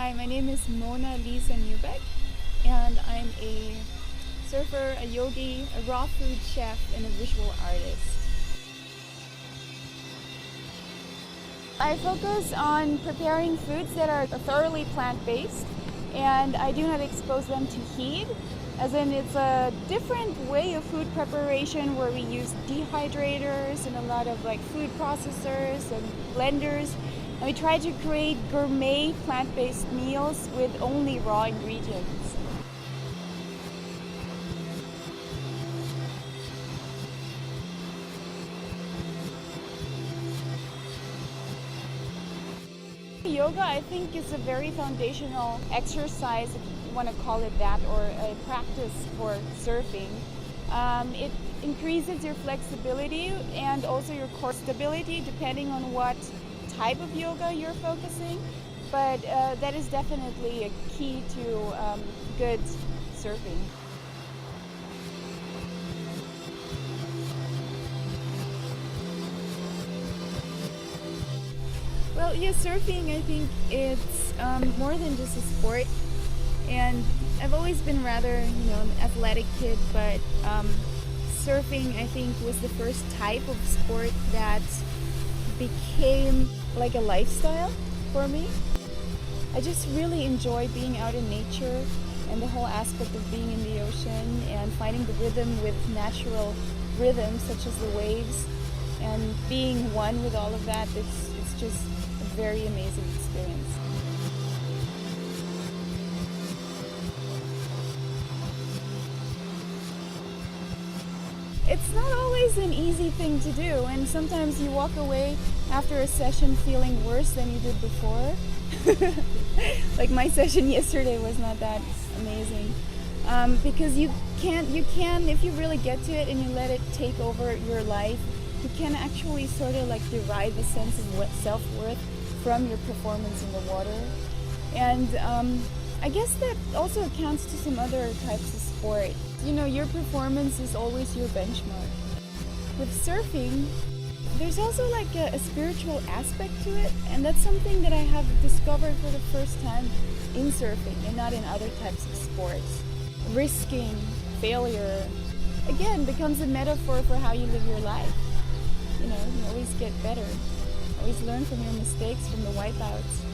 Hi, my name is Mona Lisa Newbeck, and I'm a surfer, a yogi, a raw food chef, and a visual artist. I focus on preparing foods that are thoroughly plant-based, and I do not expose them to heat, as in it's a different way of food preparation where we use dehydrators and a lot of food processors and blenders. And we try to create gourmet plant-based meals with only raw ingredients. Yoga, I think, is a very foundational exercise, if you want to call it that, or a practice for surfing. It increases your flexibility and also your core stability depending on what type of yoga you're focusing, but that is definitely a key to good surfing. Well, yeah, surfing, I think it's more than just a sport, and I've always been rather, an athletic kid, but surfing, I think, was the first type of sport that became like a lifestyle for me. I just really enjoy being out in nature and the whole aspect of being in the ocean and finding the rhythm with natural rhythms such as the waves and being one with all of that. It's just a very amazing experience. It's not always an easy thing to do, and sometimes you walk away after a session feeling worse than you did before. Like my session yesterday was not that amazing, because you can, if you really get to it and you let it take over your life, you can actually sort of derive a sense of self-worth from your performance in the water. And I guess that also accounts to some other types of sport. Your performance is always your benchmark. With surfing, there's also a spiritual aspect to it, and that's something that I have discovered for the first time in surfing and not in other types of sports. Risking failure, again, becomes a metaphor for how you live your life. You always get better, always learn from your mistakes, from the wipeouts.